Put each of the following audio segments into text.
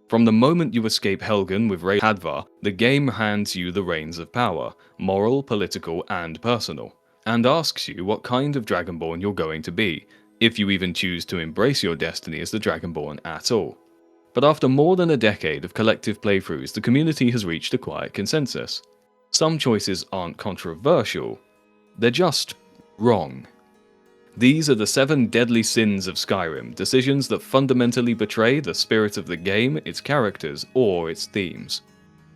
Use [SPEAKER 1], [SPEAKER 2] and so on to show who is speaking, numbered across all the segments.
[SPEAKER 1] From the moment you escape Helgen with Rey Hadvar, the game hands you the reins of power, moral, political, and personal, and asks you what kind of Dragonborn you're going to be, if you even choose to embrace your destiny as the Dragonborn at all. But after more than a decade of collective playthroughs, the community has reached a quiet consensus. Some choices aren't controversial, they're just wrong. These are the 7 deadly sins of Skyrim, decisions that fundamentally betray the spirit of the game, its characters, or its themes.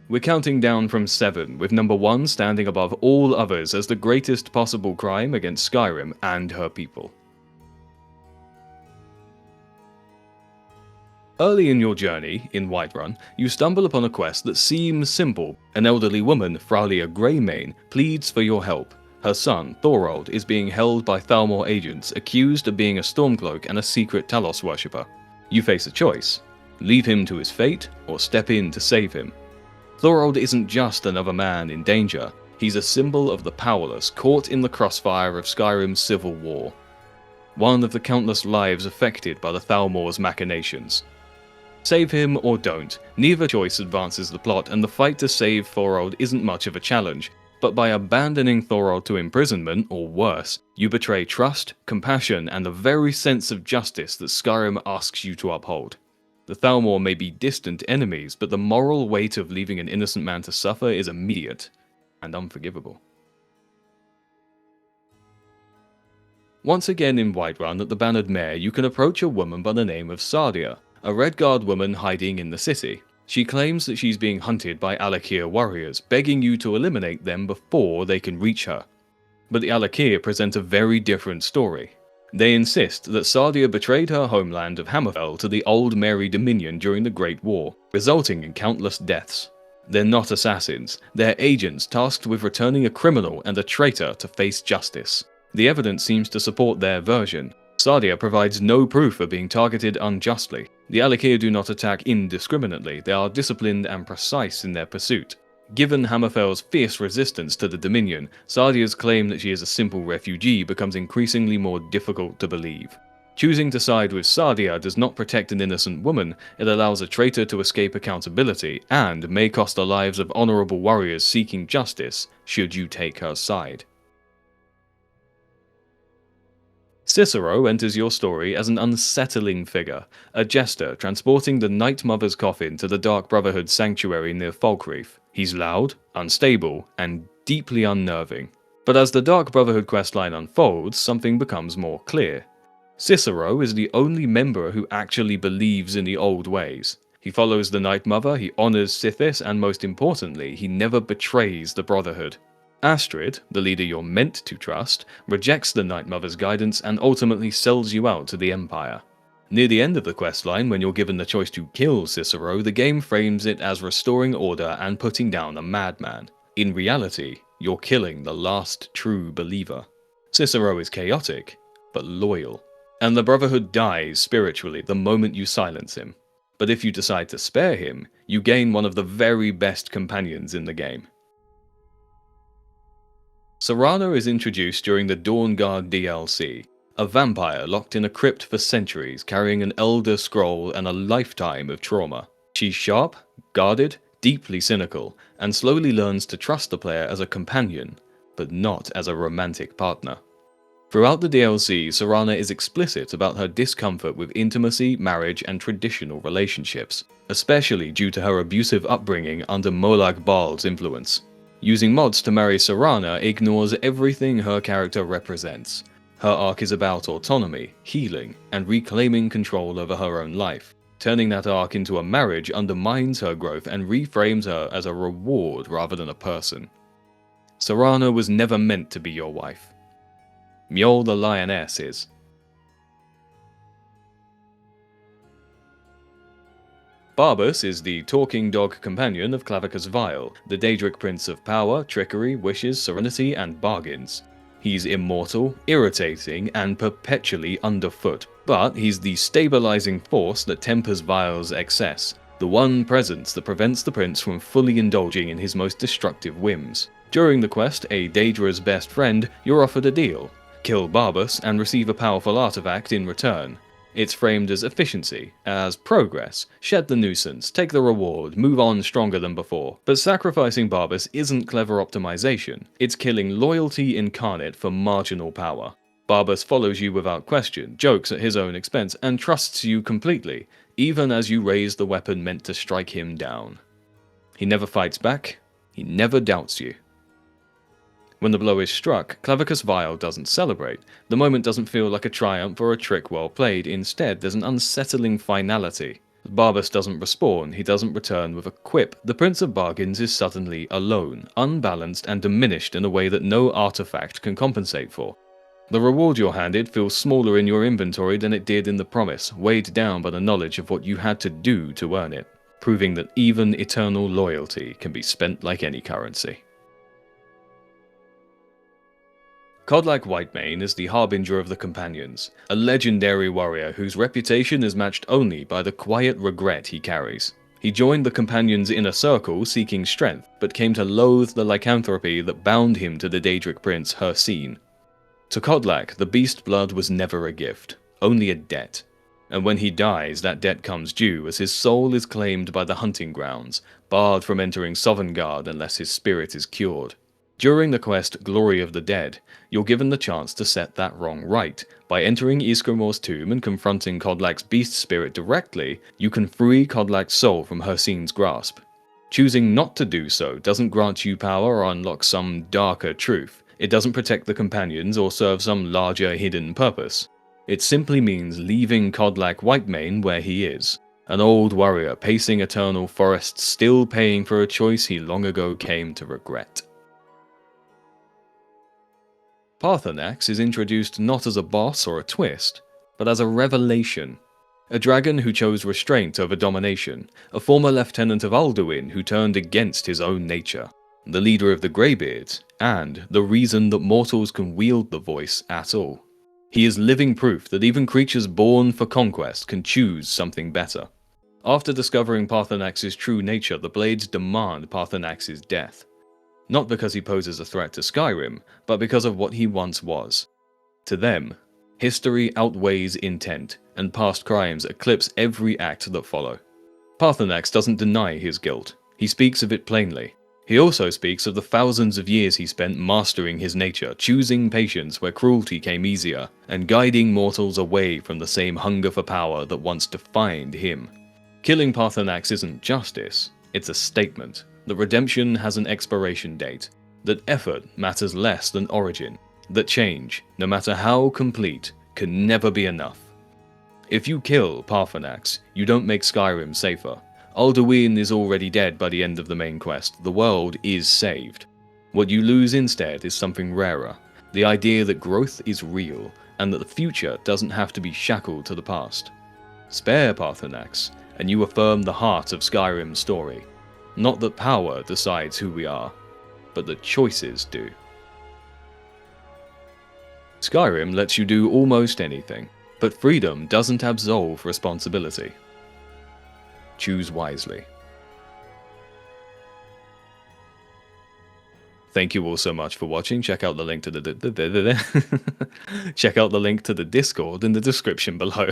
[SPEAKER 1] We're counting down from 7, with number 1 standing above all others as the greatest possible crime against Skyrim and her people. Early in your journey, in Whiterun, you stumble upon a quest that seems simple. An elderly woman, Fralia Greymane, pleads for your help. Her son, Thorald, is being held by Thalmor agents, accused of being a Stormcloak and a secret Talos worshipper. You face a choice: leave him to his fate, or step in to save him. Thorald isn't just another man in danger, he's a symbol of the powerless, caught in the crossfire of Skyrim's civil war. One of the countless lives affected by the Thalmor's machinations. Save him or don't, neither choice advances the plot, and the fight to save Thorald isn't much of a challenge. But by abandoning Thorald to imprisonment, or worse, you betray trust, compassion, and the very sense of justice that Skyrim asks you to uphold. The Thalmor may be distant enemies, but the moral weight of leaving an innocent man to suffer is immediate and unforgivable. Once again in Whiterun at the Bannered Mare, you can approach a woman by the name of Saadia, a Redguard woman hiding in the city. She claims that she's being hunted by Alakir warriors, begging you to eliminate them before they can reach her. But the Alakir present a very different story. They insist that Saadia betrayed her homeland of Hammerfell to the Old Mary Dominion during the Great War, resulting in countless deaths. They're not assassins, they're agents tasked with returning a criminal and a traitor to face justice. The evidence seems to support their version. Saadia provides no proof of being targeted unjustly. The Alakir do not attack indiscriminately, they are disciplined and precise in their pursuit. Given Hammerfell's fierce resistance to the Dominion, Saadia's claim that she is a simple refugee becomes increasingly more difficult to believe. Choosing to side with Saadia does not protect an innocent woman, it allows a traitor to escape accountability, and may cost the lives of honorable warriors seeking justice, should you take her side. Cicero enters your story as an unsettling figure, a jester transporting the Night Mother's coffin to the Dark Brotherhood's sanctuary near Falkreath. He's loud, unstable, and deeply unnerving. But as the Dark Brotherhood questline unfolds, something becomes more clear. Cicero is the only member who actually believes in the old ways. He follows the Night Mother, he honors Sithis, and most importantly, he never betrays the Brotherhood. Astrid, the leader you're meant to trust, rejects the Night Mother's guidance and ultimately sells you out to the Empire. Near the end of the questline, when you're given the choice to kill Cicero, the game frames it as restoring order and putting down a madman. In reality, you're killing the last true believer. Cicero is chaotic, but loyal. And the Brotherhood dies spiritually the moment you silence him. But if you decide to spare him, you gain one of the very best companions in the game. Serana is introduced during the Dawnguard DLC, a vampire locked in a crypt for centuries, carrying an Elder Scroll and a lifetime of trauma. She's sharp, guarded, deeply cynical, and slowly learns to trust the player as a companion, but not as a romantic partner. Throughout the DLC, Serana is explicit about her discomfort with intimacy, marriage, and traditional relationships, especially due to her abusive upbringing under Molag Bal's influence. Using mods to marry Serana ignores everything her character represents. Her arc is about autonomy, healing, and reclaiming control over her own life. Turning that arc into a marriage undermines her growth and reframes her as a reward rather than a person. Serana was never meant to be your wife. Mjol the Lioness is. Barbas is the talking dog companion of Clavicus Vile, the Daedric Prince of Power, Trickery, Wishes, Serenity, and Bargains. He's immortal, irritating, and perpetually underfoot, but he's the stabilizing force that tempers Vile's excess, the one presence that prevents the prince from fully indulging in his most destructive whims. During the quest, a Daedra's best friend, you're offered a deal. Kill Barbas and receive a powerful artifact in return. It's framed as efficiency, as progress, shed the nuisance, take the reward, move on stronger than before. But sacrificing Barbas isn't clever optimization, it's killing loyalty incarnate for marginal power. Barbas follows you without question, jokes at his own expense, and trusts you completely, even as you raise the weapon meant to strike him down. He never fights back, he never doubts you. When the blow is struck, Clavicus Vile doesn't celebrate. The moment doesn't feel like a triumph or a trick well played, instead there's an unsettling finality. Barbas doesn't respawn, he doesn't return with a quip. The Prince of Bargains is suddenly alone, unbalanced and diminished in a way that no artifact can compensate for. The reward you're handed feels smaller in your inventory than it did in the promise, weighed down by the knowledge of what you had to do to earn it, proving that even eternal loyalty can be spent like any currency. Kodlak Whitemane is the harbinger of the Companions, a legendary warrior whose reputation is matched only by the quiet regret he carries. He joined the Companions' inner circle seeking strength, but came to loathe the lycanthropy that bound him to the Daedric prince Hircine. To Kodlak, the beast blood was never a gift, only a debt. And when he dies, that debt comes due as his soul is claimed by the hunting grounds, barred from entering Sovngarde unless his spirit is cured. During the quest Glory of the Dead, you're given the chance to set that wrong right. By entering Ysgramor's tomb and confronting Kodlak's beast spirit directly, you can free Kodlak's soul from Hircine's grasp. Choosing not to do so doesn't grant you power or unlock some darker truth. It doesn't protect the Companions or serve some larger hidden purpose. It simply means leaving Kodlak Whitemane where he is, an old warrior pacing eternal forests, still paying for a choice he long ago came to regret. Paarthurnax is introduced not as a boss or a twist, but as a revelation. A dragon who chose restraint over domination, a former lieutenant of Alduin who turned against his own nature, the leader of the Greybeards, and the reason that mortals can wield the voice at all. He is living proof that even creatures born for conquest can choose something better. After discovering Paarthurnax's true nature, the Blades demand Paarthurnax's death. Not because he poses a threat to Skyrim, but because of what he once was. To them, history outweighs intent, and past crimes eclipse every act that follow. Paarthurnax doesn't deny his guilt, he speaks of it plainly. He also speaks of the thousands of years he spent mastering his nature, choosing patience where cruelty came easier, and guiding mortals away from the same hunger for power that once defined him. Killing Paarthurnax isn't justice, it's a statement. That redemption has an expiration date, that effort matters less than origin, that change, no matter how complete, can never be enough. If you kill Paarthurnax, you don't make Skyrim safer. Alduin is already dead by the end of the main quest, the world is saved. What you lose instead is something rarer, the idea that growth is real, and that the future doesn't have to be shackled to the past. Spare Paarthurnax, and you affirm the heart of Skyrim's story. Not that power decides who we are, but that choices do. Skyrim lets you do almost anything, but freedom doesn't absolve responsibility. Choose wisely. Thank you all so much for watching. Check out the link to the check out the link to the Discord in the description below.